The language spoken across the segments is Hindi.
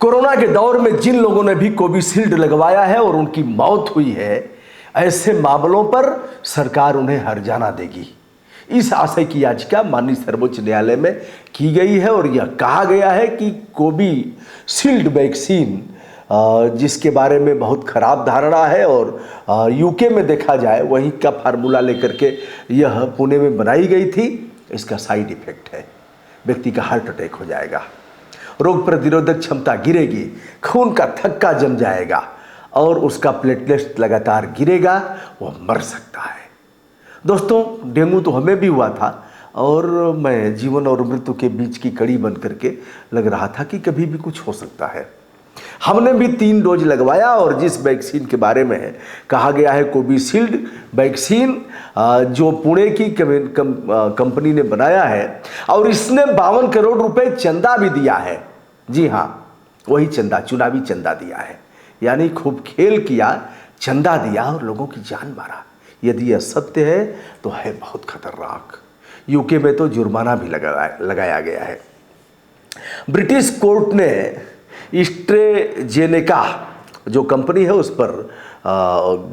कोरोना के दौर में जिन लोगों ने भी कोविशील्ड लगवाया है और उनकी मौत हुई है, ऐसे मामलों पर सरकार उन्हें हर्जाना देगी। इस आशय की याचिका माननीय सर्वोच्च न्यायालय में की गई है और यह कहा गया है कि कोविशील्ड वैक्सीन जिसके बारे में बहुत खराब धारणा है और यूके में देखा जाए वहीं का फार्मूला लेकर के यह पुणे में बनाई गई थी, इसका साइड इफेक्ट है, व्यक्ति का हार्ट अटैक हो जाएगा, रोग प्रतिरोधक क्षमता गिरेगी, खून का थक्का जम जाएगा और उसका प्लेटलेट लगातार गिरेगा, वह मर सकता है। दोस्तों, डेंगू तो हमें भी हुआ था और मैं जीवन और मृत्यु के बीच की कड़ी बन करके लग रहा था कि कभी भी कुछ हो सकता है। हमने भी 3 डोज लगवाया और जिस वैक्सीन के बारे में कहा गया है कोविशील्ड वैक्सीन, जो पुणे की कंपनी ने बनाया है और इसने 52 करोड़ रुपए चंदा भी दिया है। जी हाँ, वही चंदा, चुनावी चंदा दिया है, यानी खूब खेल किया, चंदा दिया और लोगों की जान मारा। यदि यह सत्य है तो है बहुत खतरनाक। यूके में तो जुर्माना भी लगाया गया है। ब्रिटिश कोर्ट ने एस्ट्राजेनेका जो कंपनी है उस पर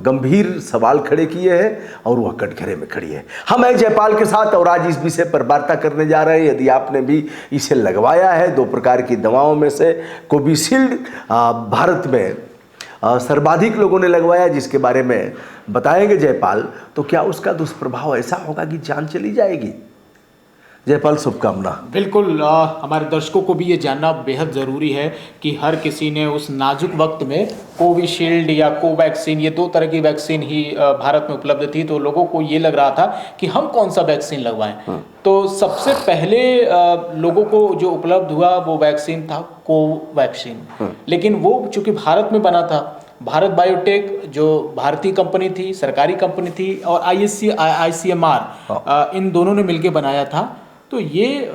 गंभीर सवाल खड़े किए हैं और वह कटघरे में खड़ी है। हम हैं जयपाल के साथ और आज इस विषय पर वार्ता करने जा रहे हैं। यदि आपने भी इसे लगवाया है, 2 प्रकार की दवाओं में से कोविशील्ड भारत में सर्वाधिक लोगों ने लगवाया, जिसके बारे में बताएंगे जयपाल, तो क्या उसका दुष्प्रभाव ऐसा होगा कि जान चली जाएगी? जयपाल, शुभकामना। बिल्कुल, हमारे दर्शकों को भी ये जानना बेहद ज़रूरी है कि हर किसी ने उस नाजुक वक्त में कोविशील्ड या कोवैक्सीन, ये 2 तरह की वैक्सीन ही भारत में उपलब्ध थी, तो लोगों को ये लग रहा था कि हम कौन सा वैक्सीन लगवाएं। तो सबसे पहले लोगों को जो उपलब्ध हुआ वो वैक्सीन था कोवैक्सीन, लेकिन वो चूँकि भारत में बना था, भारत बायोटेक जो भारतीय कंपनी थी, सरकारी कंपनी थी, और ICMR इन दोनों ने मिलकर बनाया था। तो ये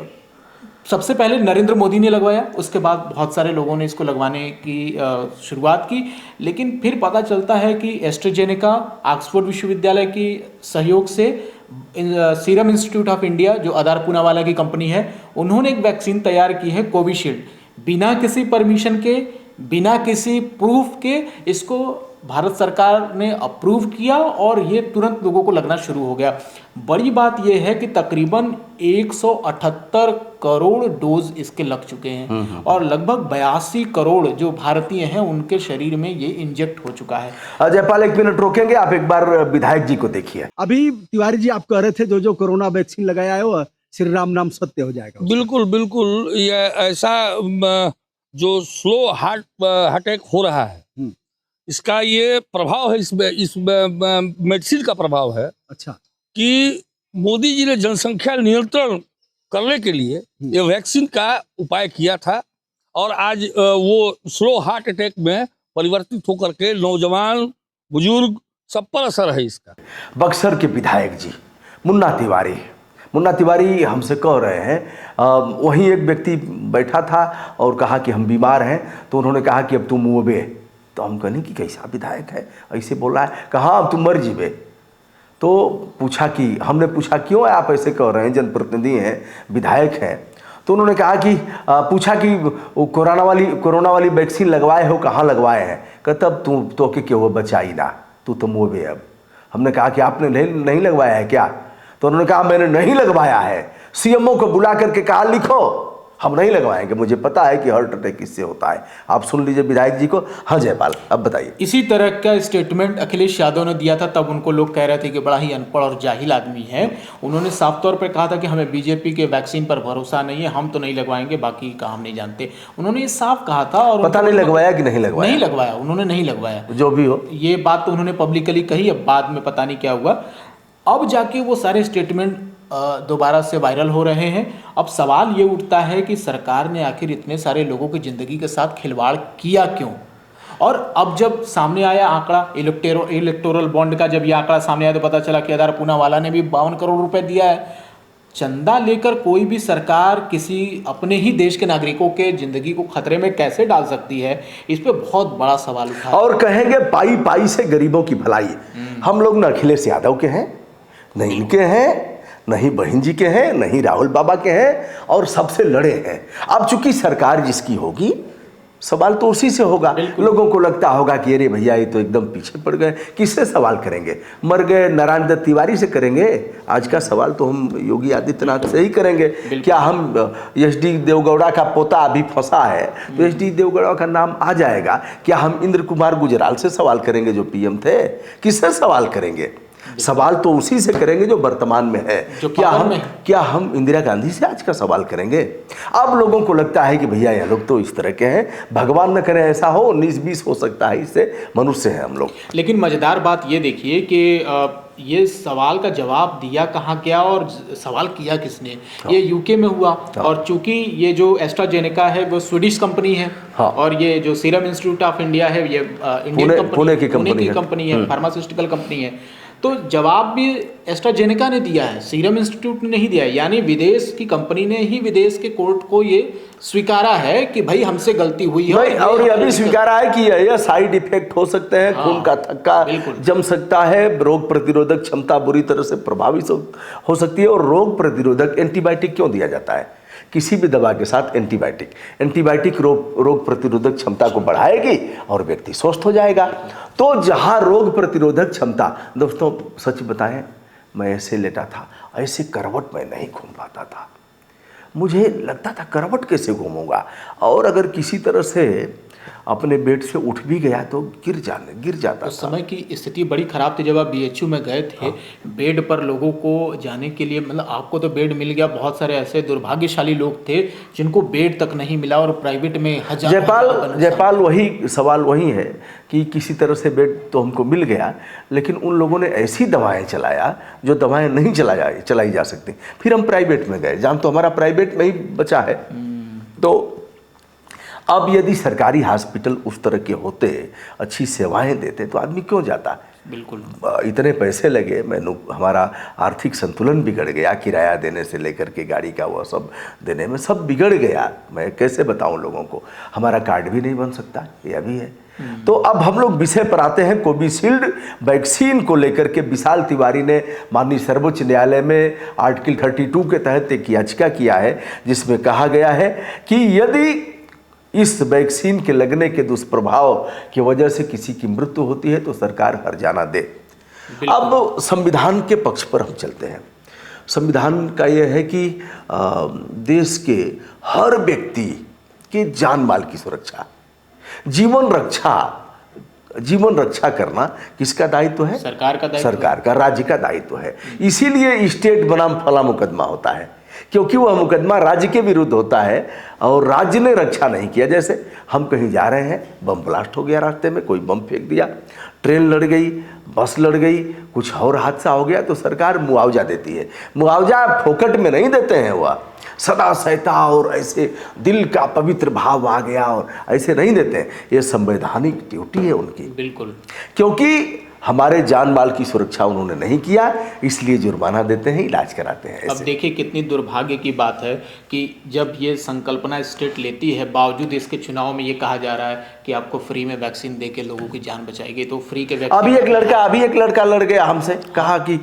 सबसे पहले नरेंद्र मोदी ने लगवाया, उसके बाद बहुत सारे लोगों ने इसको लगवाने की शुरुआत की, लेकिन फिर पता चलता है कि एस्ट्राजेनेका ऑक्सफोर्ड विश्वविद्यालय की सहयोग से सीरम इंस्टीट्यूट ऑफ इंडिया जो आधार पूनावाला की कंपनी है, उन्होंने एक वैक्सीन तैयार की है कोविशील्ड, बिना किसी परमिशन के, बिना किसी प्रूफ के इसको भारत सरकार ने अप्रूव किया और ये तुरंत लोगों को लगना शुरू हो गया। बड़ी बात यह है कि तकरीबन 178 करोड़ डोज इसके लग चुके हैं और लगभग 82 करोड़ जो भारतीय हैं उनके शरीर में ये इंजेक्ट हो चुका है। जयपाल, 1 मिनट रोकेंगे, आप एक बार विधायक जी को देखिए। अभी तिवारी जी आप कह रहे थे जो कोरोना वैक्सीन लगाया है वो श्री राम नाम सत्य हो जाएगा। बिल्कुल बिल्कुल, ये ऐसा जो स्लो हार्ट अटैक हो रहा है, इसका ये प्रभाव है, इस मेडिसिन का प्रभाव है। अच्छा, कि मोदी जी ने जनसंख्या नियंत्रण करने के लिए ये वैक्सीन का उपाय किया था और आज वो स्लो हार्ट अटैक में परिवर्तित होकर के नौजवान, बुजुर्ग सब पर असर है इसका। बक्सर के विधायक जी मुन्ना तिवारी हमसे कह रहे हैं, वहीं एक व्यक्ति बैठा था और कहा कि हम बीमार हैं, तो उन्होंने कहा कि अब तुम मुँहबे। तो हम कहने कि कैसा विधायक है, ऐसे बोला है, कहा अब तुम मर जीवे। तो हमने पूछा क्यों आप ऐसे कह रहे हैं, जनप्रतिनिधि हैं, विधायक हैं। तो उन्होंने कहा कि पूछा कि वो कोरोना वाली वैक्सीन लगवाए हो, कहाँ लगवाए हैं? कहता अब तू तो के क्यों बचाई ना, तू तो मुँहबे। अब हमने कहा कि आपने नहीं लगवाया है क्या? तो उन्होंने कहा मैंने नहीं लगवाया है, CMO को बुला करके कहा लिखो, हम नहीं लगवाएंगे, मुझे पता है कि हार्ट अटैक किससे होता है। आप सुन लीजिए विधायक जी को। हाँ जयपाल, अब बताइए। इसी तरह का स्टेटमेंट अखिलेश यादव ने दिया था, तब उनको लोग कह रहे थे कि बड़ा ही अनपढ़ और जाहिल आदमी है। उन्होंने साफ तौर पर कहा था कि हमें बीजेपी के वैक्सीन पर भरोसा नहीं है, हम तो नहीं लगवाएंगे, बाकी का हम नहीं जानते। उन्होंने ये साफ कहा था। और पता नहीं लगवाया कि नहीं लगवाया? नहीं लगवाया, उन्होंने नहीं लगवाया, जो भी हो। ये बात तो उन्होंने पब्लिकली कही, अब बाद में पता नहीं क्या हुआ। अब जाके वो सारे स्टेटमेंट दोबारा से वायरल हो रहे हैं। अब सवाल ये उठता है कि सरकार ने आखिर इतने सारे लोगों की ज़िंदगी के साथ खिलवाड़ किया क्यों? और अब जब सामने आया आंकड़ा इलेक्टोरल बॉन्ड का, जब ये आंकड़ा सामने आया तो पता चला कि आधार पूनावाला ने भी 52 करोड़ रुपए दिया है। चंदा लेकर कोई भी सरकार किसी अपने ही देश के नागरिकों के ज़िंदगी को खतरे में कैसे डाल सकती है, इस पर बहुत बड़ा सवाल उठा है। और कहेंगे पाई पाई से गरीबों की भलाई। हम लोग न अखिलेश यादव के हैं, न इनके हैं, नहीं बहन जी के हैं, नहीं राहुल बाबा के हैं, और सबसे लड़े हैं। अब चूंकि सरकार जिसकी होगी सवाल तो उसी से होगा। लोगों को लगता होगा कि अरे भैया ये तो एकदम पीछे पड़ गए, किससे सवाल करेंगे? मर गए नारायण दत्त तिवारी से करेंगे? आज का सवाल तो हम योगी आदित्यनाथ से ही करेंगे। क्या हम एच.डी. देवगौड़ा का पोता अभी फंसा है तो एच.डी. देवगौड़ा का नाम आ जाएगा? क्या हम इंद्र कुमार गुजराल से सवाल करेंगे जो पीएम थे? किससे सवाल करेंगे? सवाल तो उसी से करेंगे जो वर्तमान में है। क्या हम इंदिरा गांधी से आज का सवाल करेंगे? अब लोगों को लगता है कि भैया ये लोग तो इस तरह के हैं, भगवान न करे ऐसा हो, 19-20 हो सकता है, इससे मनुष्य हैं हम लोग। लेकिन मजेदार बात ये देखिए कि ये सवाल का जवाब दिया कहाँ गया और सवाल किया किसने? ये यूके में हुआ। और चूंकि ये जो एस्ट्राजेनेका है वो स्वीडिश कंपनी है, और ये जो सीरम इंस्टीट्यूट ऑफ इंडिया है ये इंडियन पुणे की कंपनी है, फार्मास्यूटिकल कंपनी है। तो जवाब भी एस्ट्राजेनेका ने दिया है, सीरम इंस्टीट्यूट ने नहीं दिया है। यानी विदेश की कंपनी ने ही विदेश के कोर्ट को ये स्वीकारा है कि भाई हमसे गलती हुई है। और ये भी स्वीकारा है कि यह साइड इफेक्ट हो सकते हैं, खून का थक्का जम सकता है, रोग प्रतिरोधक क्षमता बुरी तरह से प्रभावित हो सकती है। और रोग प्रतिरोधक एंटीबायोटिक क्यों दिया जाता है? किसी भी दवा के साथ एंटीबायोटिक रोग प्रतिरोधक क्षमता को बढ़ाएगी और व्यक्ति स्वस्थ हो जाएगा। तो जहां रोग प्रतिरोधक क्षमता, दोस्तों सच बताएं, मैं ऐसे लेटा था, ऐसे करवट में नहीं घूम पाता था। मुझे लगता था करवट कैसे घूमूंगा, और अगर किसी तरह से अपने बेड से उठ भी गया तो गिर जाता। उस समय की स्थिति बड़ी खराब थी जब आप बीएचयू में गए थे। बेड पर लोगों को जाने के लिए, मतलब आपको तो बेड मिल गया, बहुत सारे ऐसे दुर्भाग्यशाली लोग थे जिनको बेड तक नहीं मिला और प्राइवेट में जयपाल वही सवाल वही है कि किसी तरह से बेड तो हमको मिल गया, लेकिन उन लोगों ने ऐसी दवाएं चलाया जो दवाएं नहीं चलाई जा सकती। फिर हम प्राइवेट में गए, जान तो हमारा प्राइवेट में ही बचा है। तो अब यदि सरकारी हॉस्पिटल उस तरह के होते, अच्छी सेवाएं देते, तो आदमी क्यों जाता? बिल्कुल। इतने पैसे लगे, हमारा आर्थिक संतुलन बिगड़ गया, किराया देने से लेकर के गाड़ी का वो सब देने में सब बिगड़ गया। मैं कैसे बताऊं लोगों को? हमारा कार्ड भी नहीं बन सकता, यह भी है। तो अब हम लोग विषय पर आते हैं। कोविशील्ड वैक्सीन को लेकर के विशाल तिवारी ने माननीय सर्वोच्च न्यायालय में आर्टिकल 32 के तहत एक याचिका किया है, जिसमें कहा गया है कि यदि इस वैक्सीन के लगने के दुष्प्रभाव की वजह से किसी की मृत्यु होती है तो सरकार हर्जाना दे। अब संविधान के पक्ष पर हम चलते हैं। संविधान का यह है कि देश के हर व्यक्ति के जान माल की सुरक्षा, जीवन रक्षा करना किसका दायित्व है? सरकार का दायित्व, सरकार का, राज्य का दायित्व है। इसीलिए स्टेट बनाम फला मुकदमा होता है, क्योंकि वह मुकदमा राज्य के विरुद्ध होता है और राज्य ने रक्षा नहीं किया। जैसे हम कहीं जा रहे हैं, बम ब्लास्ट हो गया, रास्ते में कोई बम फेंक दिया, ट्रेन लड़ गई, बस लड़ गई, कुछ और हादसा हो गया, तो सरकार मुआवजा देती है। मुआवजा फोकट में नहीं देते हैं, वह सदा सहता और ऐसे दिल का पवित्र भाव आ गया और ऐसे नहीं देते हैं। ये संवैधानिक ड्यूटी है उनकी। बिल्कुल। क्योंकि हमारे जान माल की सुरक्षा उन्होंने नहीं किया, इसलिए जुर्माना देते हैं, इलाज कराते हैं। अब देखिए कितनी दुर्भाग्य की बात है कि जब ये संकल्पना स्टेट लेती है, बावजूद इसके चुनाव में ये कहा जा रहा है कि आपको फ्री में वैक्सीन देके लोगों की जान बचाएगी। तो फ्री के वैक्सीन अभी एक लड़का लड़ गया हमसे, कहा कि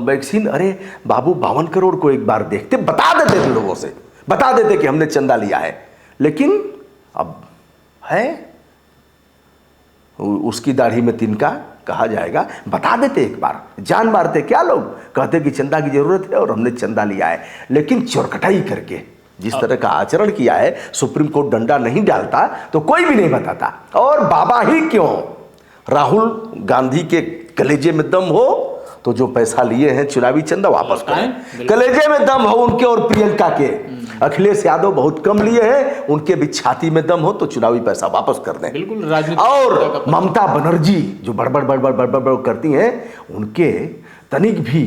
वैक्सीन, अरे बाबू 52 करोड़ को एक बार देखते, बता देते थे लोगों से, बता देते कि हमने चंदा लिया है। लेकिन अब है उसकी दाढ़ी में तिनका, कहा जाएगा, बता देते एक बार, जान मारते क्या लोग, कहते कि चंदा की जरूरत है और हमने चंदा लिया है। लेकिन चोरकटाई करके जिस तरह का आचरण किया है, सुप्रीम कोर्ट डंडा नहीं डालता तो कोई भी नहीं बताता। और बाबा ही क्यों, राहुल गांधी के कलेजे में दम हो तो जो पैसा लिए हैं चुनावी चंदा वापस करें। कलेजे में दम हो उनके और प्रियंका के, अखिलेश यादव बहुत कम लिए हैं, उनके भी छाती में दम हो तो चुनावी पैसा वापस कर दें। बिल्कुल। और ममता बनर्जी जो बड़बड़ करती हैं, उनके तनिक भी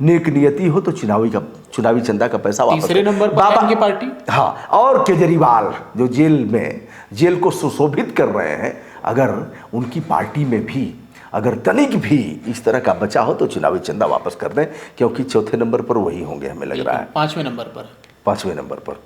नेक नियति हो तो चुनावी चंदा का पैसा वापस। तीसरे नंबर पर की पार्टी। हाँ, और केजरीवाल जो जेल को सुशोभित कर रहे हैं, अगर उनकी पार्टी में भी अगर तनिक भी इस तरह का बचा हो तो चुनावी चंदा वापस कर दें, क्योंकि चौथे नंबर पर वही होंगे, हमें लग रहा है। पांचवें नंबर पर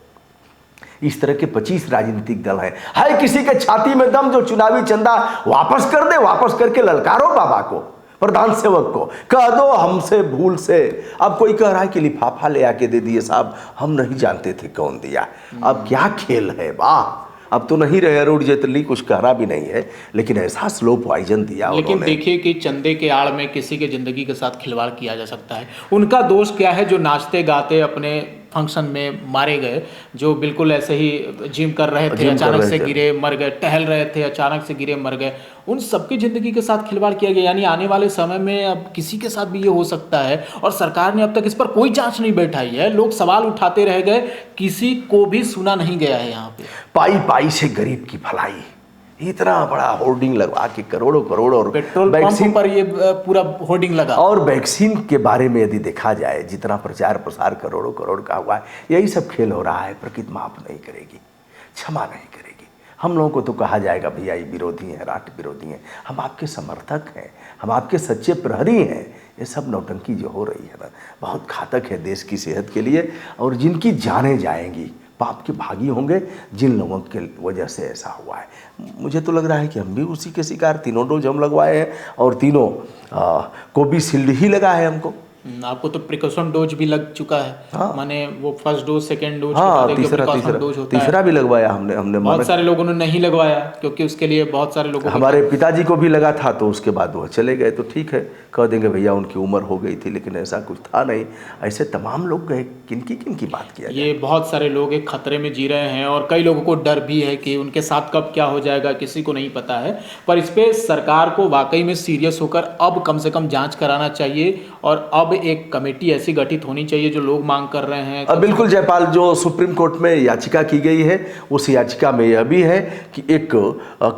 इस तरह के 25 राजनीतिक दल हैं। हाय किसी के छाती में दम जो चुनावी चंदा वापस कर दे, वापस करके ललकारो बाबा को, प्रधान सेवक को, कह दो हमसे भूल से। अब कोई कह रहा है कि लिफाफा ले आके दे दिए साहब, हम नहीं जानते थे कौन दिया। अब क्या खेल है, वाह, अब तो नहीं रहे अरुण जेटली, कुछ कहना भी नहीं है, लेकिन ऐसा स्लो पॉइजन दिया लेकिन उन्होंने। देखिए कि चंदे के आड़ में किसी के जिंदगी के साथ खिलवाड़ किया जा सकता है। उनका दोष क्या है जो नाचते गाते अपने फंक्शन में मारे गए, जो बिल्कुल ऐसे ही जिम कर रहे थे, अचानक से गिरे मर गए, टहल रहे थे अचानक से गिरे मर गए, उन सबकी जिंदगी के साथ खिलवाड़ किया गया। यानी आने वाले समय में अब किसी के साथ भी ये हो सकता है, और सरकार ने अब तक इस पर कोई जांच नहीं बैठाई है। लोग सवाल उठाते रह गए, किसी को भी सुना नहीं गया है। यहाँ पे पाई पाई से गरीब की भलाई, इतना बड़ा होर्डिंग लगवा के करोड़ों करोड़, और पेट्रोल पंप पर ये पूरा होर्डिंग लगा। और वैक्सीन के बारे में यदि देखा जाए, जितना प्रचार प्रसार करोड़ों करोड़ का हुआ है, यही सब खेल हो रहा है। प्रकृति माफ नहीं करेगी, क्षमा नहीं करेगी। हम लोगों को तो कहा जाएगा भैया ये विरोधी हैं, राष्ट्र विरोधी हैं। हम आपके समर्थक हैं, हम आपके सच्चे प्रहरी हैं। ये सब नौटंकी जो हो रही है ना, बहुत घातक है देश की सेहत के लिए, और जिनकी जानें जाएंगी पाप के भागी होंगे जिन लोगों के वजह से ऐसा हुआ है। मुझे तो लग रहा है कि हम भी उसी के शिकार, तीनों डोज हम लगवाए हैं और तीनों कोविशील्ड ही लगा है हमको। आपको तो प्रिकॉशन डोज भी लग चुका है। हाँ। माने वो फर्स्ट डोज, सेकेंड डोज, हाँ, तीसरा भी लगवाया हमने। बहुत सारे लोगों ने नहीं लगवाया क्योंकि उसके लिए बहुत सारे लोगों हमारे पिताजी को भी लगा था, तो उसके बाद वो चले गए। तो ठीक है, कह देंगे भैया उनकी उम्र हो गई थी, लेकिन ऐसा कुछ था नहीं। ऐसे तमाम लोग गए, किनकी बात किया जाए? ये बहुत सारे लोग एक खतरे में जी रहे हैं, और कई लोगों को डर भी है कि उनके साथ कब क्या हो जाएगा, किसी को नहीं पता है। पर इस पे सरकार को वाकई में सीरियस होकर अब कम से कम जांच कराना चाहिए, और अब एक कमेटी ऐसी गठित होनी चाहिए जो लोग मांग कर रहे हैं। बिल्कुल जयपाल, जो सुप्रीम कोर्ट में याचिका की गई है, उस याचिका में यह भी है कि एक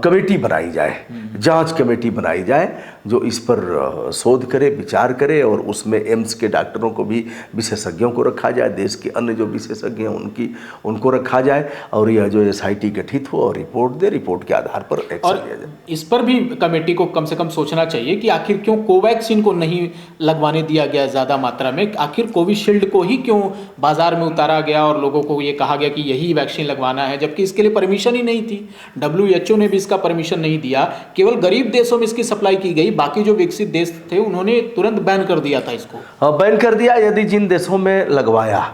कमेटी बनाई जाए, जांच कमेटी बनाई जाए, जो इस पर शोध करे, विचार करे, और उसमें एम्स के डॉक्टरों को भी, विशेषज्ञों को रखा जाए, देश के अन्य जो विशेषज्ञ हैं उनको रखा जाए, और यह जो SIT गठित हो और रिपोर्ट दे, रिपोर्ट के आधार पर एक्शन लिया जाए। इस पर भी कमेटी को कम से कम सोचना चाहिए कि आखिर क्यों कोवैक्सीन को नहीं लगवाने दिया गया ज़्यादा मात्रा में, आखिर कोविशील्ड को ही क्यों बाजार में उतारा गया और लोगों को ये कहा गया कि यही वैक्सीन लगवाना है, जबकि इसके लिए परमिशन ही नहीं थी। WHO ने भी इसका परमिशन नहीं दिया, केवल गरीब देशों में इसकी सप्लाई की गई, बाकी जो विकसित देश थे उन्होंने तुरंत बैन कर दिया था इसको। बैन कर दिया। यदि जिन देशों में लगवाया,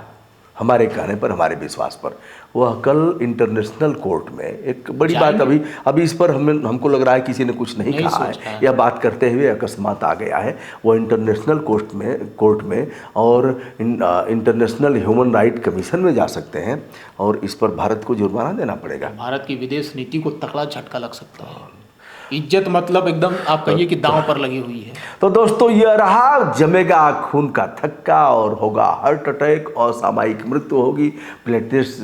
हमारे कहने पर, हमारे विश्वास पर, वह कल इंटरनेशनल कोर्ट में एक बड़ी बात, अभी इस पर हमको लग रहा है किसी ने कुछ नहीं कहा है, यह बात करते हुए अकस्मात आ गया है। वो इंटरनेशनल कोर्ट में और इंटरनेशनल ह्यूमन राइट कमीशन में जा सकते हैं, और इस पर भारत को जुर्माना देना पड़ेगा। भारत की विदेश नीति को तगड़ा झटका लग सकता है। इज्जत मतलब एकदम आप कहिए कि दांव पर लगी हुई है। तो दोस्तों, यह रहा, जमेगा खून का थक्का और होगा हार्ट अटैक, और सामयिक मृत्यु होगी, प्लेटलेट्स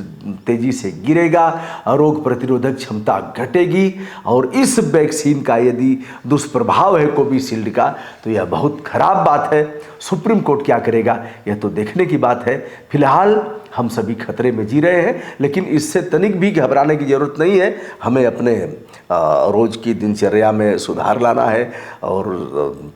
तेजी से गिरेगा, रोग प्रतिरोधक क्षमता घटेगी, और इस वैक्सीन का यदि दुष्प्रभाव है कोविशील्ड का, तो यह बहुत खराब बात है। सुप्रीम कोर्ट क्या करेगा, यह तो देखने की बात है। फिलहाल हम सभी खतरे में जी रहे हैं, लेकिन इससे तनिक भी घबराने की ज़रूरत नहीं है। हमें अपने रोज़ की दिनचर्या में सुधार लाना है, और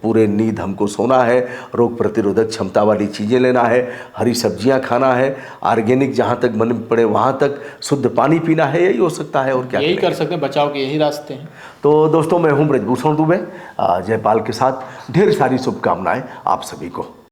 पूरे नींद हमको सोना है, रोग प्रतिरोधक क्षमता वाली चीज़ें लेना है, हरी सब्जियां खाना है, ऑर्गेनिक जहाँ तक बन पड़े वहाँ तक शुद्ध पानी पीना है। यही हो सकता है, और क्या यही कर सकते हैं, बचाव के यही रास्ते हैं। तो दोस्तों, मैं हूँ ब्रजभूषण दुबे, जयपाल के साथ ढेर सारी शुभकामनाएं आप सभी को।